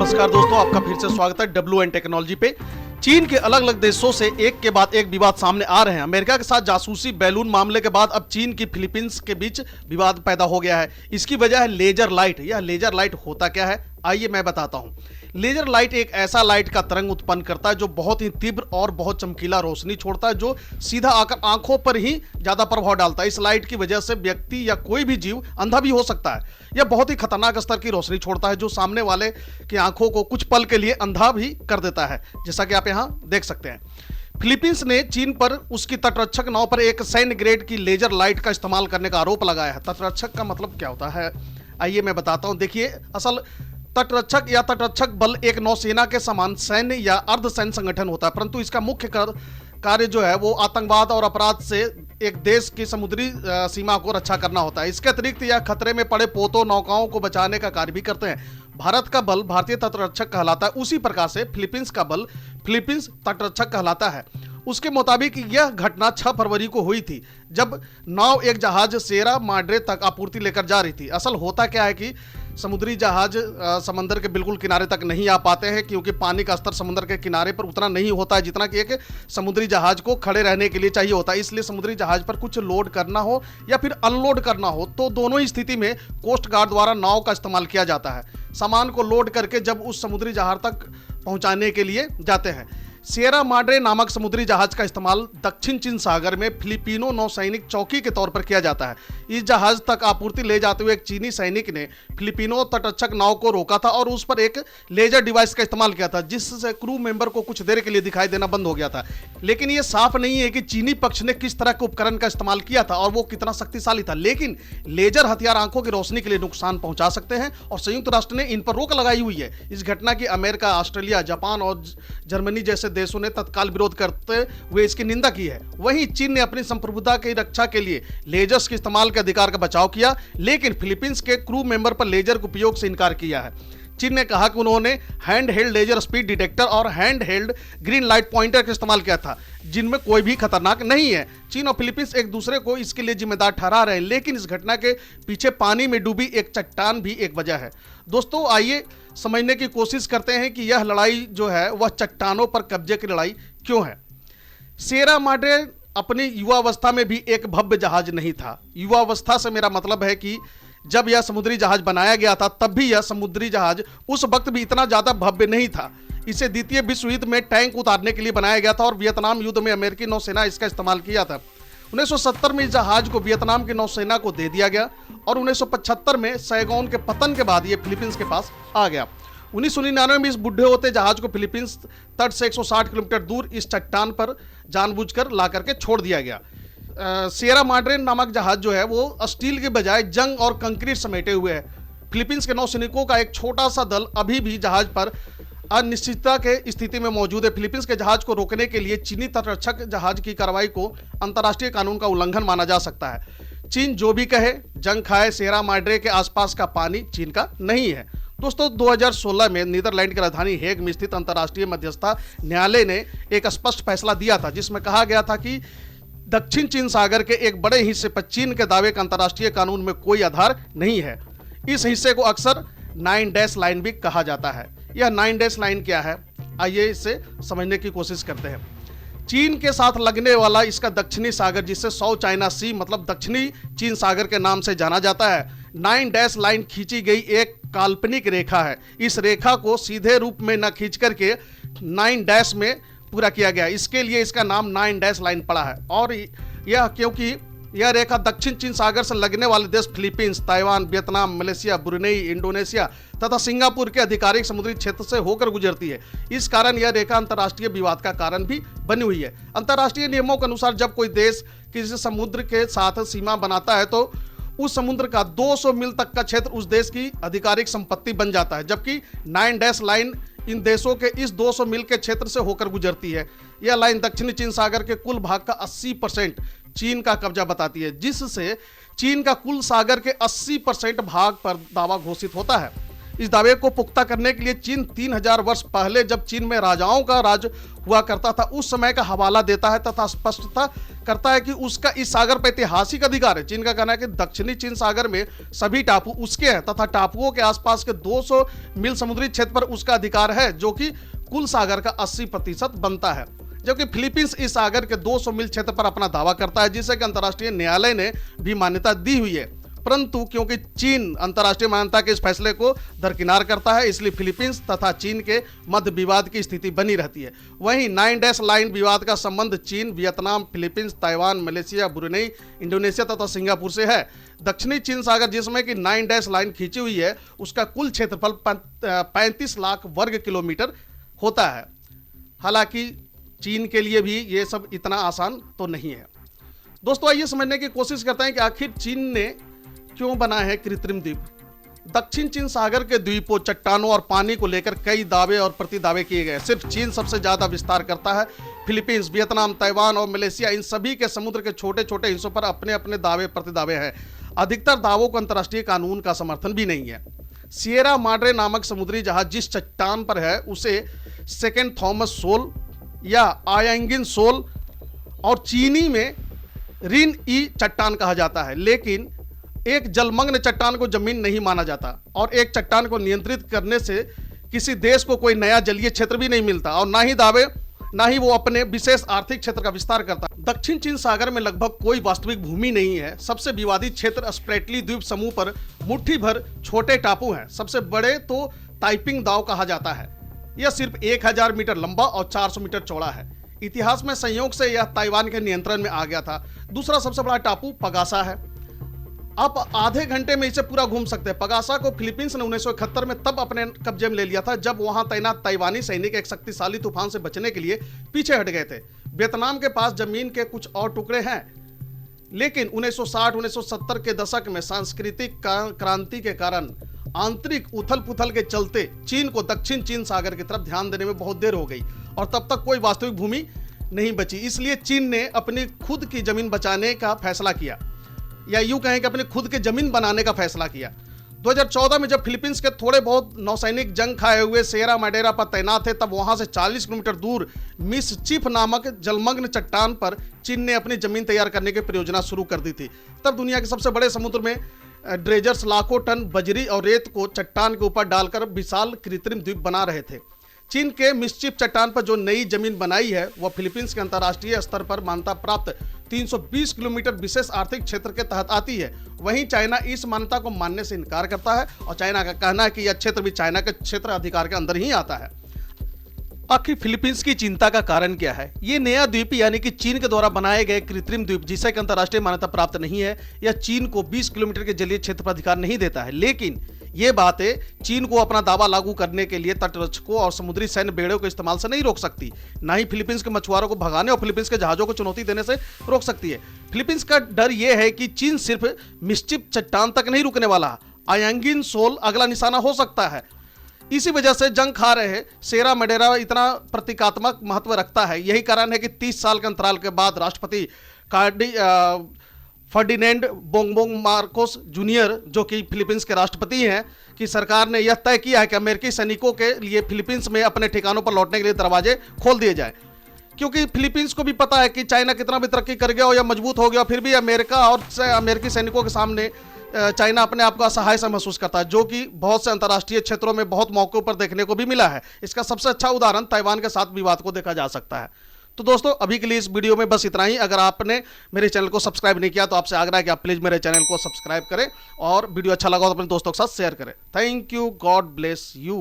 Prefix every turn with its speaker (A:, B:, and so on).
A: नमस्कार दोस्तों, आपका फिर से स्वागत है WN टेक्नोलॉजी पे। चीन के अलग अलग देशों से एक के बाद एक विवाद सामने आ रहे हैं। अमेरिका के साथ जासूसी बैलून मामले के बाद अब चीन की फिलीपींस के बीच विवाद पैदा हो गया है। इसकी वजह है लेजर लाइट। यह लेजर लाइट होता क्या है, आइए मैं बताता हूं। लेजर लाइट एक ऐसा लाइट का तरंग उत्पन्न करता है जो बहुत ही तीव्र और बहुत चमकीला रोशनी छोड़ता है, जो सीधा आकर आंखों पर ही ज्यादा प्रभाव डालता है। इस लाइट की वजह से व्यक्ति या कोई भी जीव अंधा भी हो सकता है। यह बहुत ही खतरनाक स्तर की रोशनी छोड़ता है जो सामने वाले की आंखों को कुछ पल के लिए अंधा भी कर देता है, जैसा कि आप यहां देख सकते हैं। फिलीपींस ने चीन पर उसकी तटरक्षक नाव पर एक सैन्य ग्रेड की लेजर लाइट का इस्तेमाल करने का आरोप लगाया है। तटरक्षक का मतलब क्या होता है, आइए मैं बताता हूं। देखिए, असल तटरक्षक या तटरक्षक बल एक नौसेना के समान सैन्य या अर्ध सैन्य संगठन होता है, परंतु इसका मुख्य कार्य जो है वो आतंकवाद और अपराध से एक देश की समुद्री सीमा को रक्षा करना होता है। इसके अतिरिक्त यह खतरे में पड़े पोतों नौकाओं को बचाने का कार्य भी करते हैं। भारत का बल भारतीय तटरक्षक कहलाता है, उसी प्रकार से फिलीपींस का बल फिलीपींस तटरक्षक कहलाता है। उसके मुताबिक यह घटना 6 फरवरी को हुई थी, जब नाव एक जहाज सेरा माड्रे तक आपूर्ति लेकर जा रही थी। असल होता क्या है कि समुद्री जहाज समंदर के बिल्कुल किनारे तक नहीं आ पाते हैं, क्योंकि पानी का स्तर समुद्र के किनारे पर उतना नहीं होता है जितना कि एक समुद्री जहाज को खड़े रहने के लिए चाहिए होता है। इसलिए समुद्री जहाज पर कुछ लोड करना हो या फिर अनलोड करना हो तो दोनों ही स्थिति में कोस्ट गार्ड द्वारा नाव का इस्तेमाल किया जाता है, सामान को लोड करके जब उस समुद्री जहाज तक पहुंचाने के लिए जाते हैं। सिएरा माड्रे नामक समुद्री जहाज का इस्तेमाल दक्षिण चीन सागर में फिलिपिनो नौसैनिक चौकी के तौर पर किया जाता है। इस जहाज तक आपूर्ति ले जाते हुए एक चीनी सैनिक ने फिलिपिनो तटरक्षक नाव को रोका था और उस पर एक लेजर डिवाइस का इस्तेमाल किया था, जिससे क्रू मेंबर को कुछ देर के लिए दिखाई देना बंद हो गया था। लेकिन यह साफ नहीं है कि चीनी पक्ष ने किस तरह के उपकरण का इस्तेमाल किया था और वो कितना शक्तिशाली था। लेकिन लेजर हथियार आंखों की रोशनी के लिए नुकसान पहुंचा सकते हैं और संयुक्त राष्ट्र ने इन पर रोक लगाई हुई है। इस घटना की अमेरिका, ऑस्ट्रेलिया, जापान और जर्मनी जैसे देशों ने तत्काल विरोध करते हुए इसकी निंदा की है। वहीं चीन ने अपनी संप्रभुता की रक्षा के लिए लेजर्स के इस्तेमाल के अधिकार का बचाव किया, लेकिन फिलीपींस के क्रू मेंबर पर लेजर के उपयोग से इनकार किया है। चीन ने कहा कि उन्होंने hand held laser speed detector और hand held green light pointer का इस्तेमाल किया था, जिनमें कोई भी खतरनाक नहीं है। चीन और फिलीपींस एक दूसरे को इसके लिए जिम्मेदार ठहरा रहे हैं, लेकिन इस घटना के पीछे पानी में डूबी एक चट्टान भी एक वजह है। दोस्तों, आइए समझने की कोशिश करते हैं कि यह लड़ाई जो है वह चट्टानों पर कब्जे की लड़ाई क्यों है। सिएरा माड्रे अपनी युवावस्था में भी एक भव्य जहाज नहीं था। युवावस्था से मेरा मतलब है कि जब यह समुद्री जहाज बनाया गया था तब भी यह समुद्री जहाज उस वक्त भी इतना ज्यादा भव्य नहीं था। इसे द्वितीय विश्व युद्ध में टैंक उतारने के लिए बनाया गया था और वियतनाम युद्ध में अमेरिकी नौसेना इसका इस्तेमाल किया था। 1970 में इस जहाज को वियतनाम की नौसेना को दे दिया गया और 1975 में सैगोन के पतन के बाद यह फिलीपींस के पास आ गया। 1999 में इस बुढ़े होते जहाज को फिलीपींस तट से 160 किलोमीटर दूर इस चट्टान पर जानबूझकर ला करके छोड़ दिया गया। सिएरा माड्रे नामक जहाज जो है वो स्टील के बजाय जंग और कंक्रीट समेटे हुए है। फिलीपींस के नौसैनिकों का एक छोटा सा दल अभी भी जहाज पर अनिश्चितता के स्थिति में मौजूद है। फिलीपींस के जहाज को रोकने के लिए चीनी तटरक्षक जहाज की कार्रवाई को अंतर्राष्ट्रीय कानून का उल्लंघन माना जा सकता है। चीन जो भी कहे, जंग खाए, सिएरा माड्रे के आसपास का पानी चीन का नहीं है। दोस्तों, 2016 में नीदरलैंड की राजधानी हेग में स्थित अंतर्राष्ट्रीय मध्यस्थता न्यायालय ने एक स्पष्ट फैसला दिया था, जिसमें कहा गया था कि दक्षिण चीन सागर के एक बड़े हिस्से पर चीन के दावे का अंतर्राष्ट्रीय कानून में कोई आधार नहीं है। इस हिस्से को अक्सर 9 डैश लाइन भी कहा जाता है। यह 9 डैश लाइन क्या है, आइए इसे समझने की कोशिश करते हैं। चीन के साथ लगने वाला इसका दक्षिणी सागर, जिसे साउथ चाइना सी मतलब दक्षिणी चीन सागर के नाम से जाना जाता है, 9 डैश लाइन खींची गई एक काल्पनिक रेखा है। इस रेखा को सीधे रूप में न खींच करके 9 डैश में पूरा किया गया, इसके लिए इसका नाम 9 डैश लाइन पड़ा है। और यह क्योंकि यह रेखा दक्षिण चीन सागर से लगने वाले देश Philippines, Taiwan, Vietnam, Malaysia, Brunei, Indonesia तथा सिंगापुर के आधिकारिक समुद्री क्षेत्र से होकर गुजरती है। इस कारण यह रेखा अंतर्राष्ट्रीय विवाद का कारण भी बनी हुई है। अंतर्राष्ट्रीय नियमों के अनुसार जब कोई देश किसी समुद्र के साथ सीमा बनाता है तो उस समुद्र का 200 मील तक का क्षेत्र उस देश की आधिकारिक संपत्ति बन जाता है, जबकि 9 डैश लाइन इन देशों के इस 200 मील के क्षेत्र से होकर गुजरती है। यह लाइन दक्षिणी चीन सागर के कुल भाग का 80% चीन का कब्जा बताती है, जिससे चीन का कुल सागर के 80% भाग पर दावा घोषित होता है। इस दावे को पुख्ता करने के लिए चीन 3000 वर्ष पहले जब चीन में राजाओं का राज हुआ करता था उस समय का हवाला देता है तथा स्पष्टता करता है कि उसका इस सागर पर ऐतिहासिक अधिकार है। चीन का कहना है कि दक्षिणी चीन सागर में सभी टापू उसके हैं तथा टापुओं के आसपास के 200 मील समुद्री क्षेत्र पर उसका अधिकार है, जो कि कुल सागर का 80% बनता है। जबकि फिलीपींस इस सागर के 200 मील क्षेत्र पर अपना दावा करता है, जिसे कि अंतर्राष्ट्रीय न्यायालय ने भी मान्यता दी हुई है। परंतु क्योंकि चीन अंतर्राष्ट्रीय मान्यता के इस फैसले को दरकिनार करता है, इसलिए फिलीपींस तथा चीन के मध्य विवाद की स्थिति बनी रहती है। वहीं 9 डैश लाइन विवाद का संबंध चीन, Vietnam, Philippines, Taiwan, Malaysia, Brunei, Indonesia तथा सिंगापुर से है। दक्षिणी चीन सागर जिसमें कि 9 डैश लाइन खींची हुई है, उसका कुल क्षेत्रफल 35 लाख वर्ग किलोमीटर होता है। हालांकि चीन के लिए भी ये सब इतना आसान तो नहीं है। दोस्तों, आइए समझने की कोशिश करते हैं कि आखिर चीन ने क्यों बनाया है कृत्रिम द्वीप। दक्षिण चीन सागर के द्वीपों, चट्टानों और पानी को लेकर कई दावे और प्रतिदावे किए गए। सिर्फ चीन सबसे ज्यादा विस्तार करता है। फिलीपींस, वियतनाम, ताइवान और मलेशिया, इन सभी के समुद्र के छोटे छोटे हिस्सों पर अपने अपने दावे प्रतिदावे हैं। अधिकतर दावों को अंतर्राष्ट्रीय कानून का समर्थन भी नहीं है। सिएरा माड्रे नामक समुद्री जहाज जिस चट्टान पर है उसे सेकेंड थॉमस सोल या आयांगिन सोल और चीनी में रिन ई चट्टान कहा जाता है। लेकिन एक जलमग्न चट्टान को जमीन नहीं माना जाता और एक चट्टान को नियंत्रित करने से किसी देश को कोई नया जलीय क्षेत्र भी नहीं मिलता और ना ही वो अपने विशेष आर्थिक क्षेत्र का विस्तार करता। दक्षिण चीन सागर में लगभग कोई वास्तविक भूमि नहीं है। सबसे विवादित क्षेत्र स्प्रेटली द्वीप समूह पर मुट्ठी भर छोटे टापू हैं। सबसे बड़े तो ताइपिंग दाव कहा जाता है। यह सिर्फ 1000 मीटर लंबा और 400 मीटर चौड़ा है। इतिहास में संयोग से यह ताइवान के नियंत्रण में आ गया था। दूसरा सबसे बड़ा टापू पगासा है। आप आधे घंटे में इसे पूरा घूम सकते हैं। पगासा को फिलीपींस ने 1971 में तब अपने कब्जे में ले लिया था जब वहां तैनात ताइवानी सैनिक एक शक्तिशाली तूफान से बचने के लिए पीछे हट गए थे। वियतनाम के पास जमीन के कुछ और टुकड़े हैं, लेकिन 1960-1970 के दशक में सांस्कृतिक क्रांति के कारण आंतरिक उथल पुथल के चलते चीन को दक्षिण चीन सागर की तरफ ध्यान देने में बहुत देर हो गई और तब तक कोई वास्तविक भूमि नहीं बची। इसलिए चीन ने अपनी खुद की जमीन बचाने का फैसला किया, या यूं कहें कि अपने खुद के जमीन बनाने का फैसला किया। 2014 में जब फिलीपींस के थोड़े बहुत नौसैनिक जंग खाए हुए सिएरा माडेरा पर तैनात थे, तब वहां से 40 किलोमीटर दूर मिसचिफ नामक जलमग्न चट्टान पर चीन ने अपनी जमीन तैयार करने की परियोजना शुरू कर दी थी। तब दुनिया के सबसे बड़े समुद्र में ड्रेजर्स लाखों टन बजरी और रेत को चट्टान के ऊपर डालकर विशाल कृत्रिम द्वीप बना रहे थे। चीन के मिसचिफ चट्टान पर जो नई जमीन बनाई है वह फिलीपींस के अंतर्राष्ट्रीय स्तर पर मान्यता प्राप्त 320 किलोमीटर विशेष आर्थिक क्षेत्र के तहत आती है। वहीं चाइना इस मान्यता को मानने से इनकार करता है और चाइना का कहना है कि यह क्षेत्र भी चाइना के क्षेत्र अधिकार के अंदर ही आता है। आखिर फिलीपींस की चिंता का कारण क्या है? ये नया द्वीप यानी कि चीन के द्वारा बनाए गए कृत्रिम द्वीप जिसे अंतर्राष्ट्रीय मान्यता प्राप्त नहीं है, यह चीन को 20 किलोमीटर के जलीय क्षेत्र पर अधिकार नहीं देता है। लेकिन ये बातें चीन को अपना दावा लागू करने के लिए तटरक्षकों और समुद्री सैन्य बेड़ों के इस्तेमाल से नहीं रोक सकती, ना ही फिलीपींस के मछुआरों को भगाने और फिलीपींस के जहाजों को चुनौती देने से रोक सकती है। फिलीपींस का डर यह है कि चीन सिर्फ मिसचिफ चट्टान तक नहीं रुकने वाला, आयांगिन सोल अगला निशाना हो सकता है। इसी वजह से जंग खा रहे सिएरा माडेरा इतना प्रतीकात्मक महत्व रखता है। यही कारण है कि 30 साल के अंतराल के बाद राष्ट्रपति फर्डिनेंड बोंगबोंग मार्कोस जूनियर, जो कि फिलीपींस के राष्ट्रपति हैं, कि सरकार ने यह तय किया है कि अमेरिकी सैनिकों के लिए फिलीपींस में अपने ठिकानों पर लौटने के लिए दरवाजे खोल दिए जाए। क्योंकि फिलीपींस को भी पता है कि चाइना कितना भी तरक्की कर गया हो या मजबूत हो गया, फिर भी अमेरिका और अमेरिकी सैनिकों के सामने चाइना अपने आप को असहाय सा महसूस करता है, जो कि बहुत से अंतर्राष्ट्रीय क्षेत्रों में बहुत मौकों पर देखने को भी मिला है। इसका सबसे अच्छा उदाहरण ताइवान के साथ विवाद को देखा जा सकता है। तो दोस्तों, अभी के लिए इस वीडियो में बस इतना ही। अगर आपने मेरे चैनल को सब्सक्राइब नहीं किया तो आपसे आग्रह है कि आप प्लीज़ मेरे चैनल को सब्सक्राइब करें और वीडियो अच्छा लगा तो अपने दोस्तों के साथ शेयर करें। Thank you, God bless you.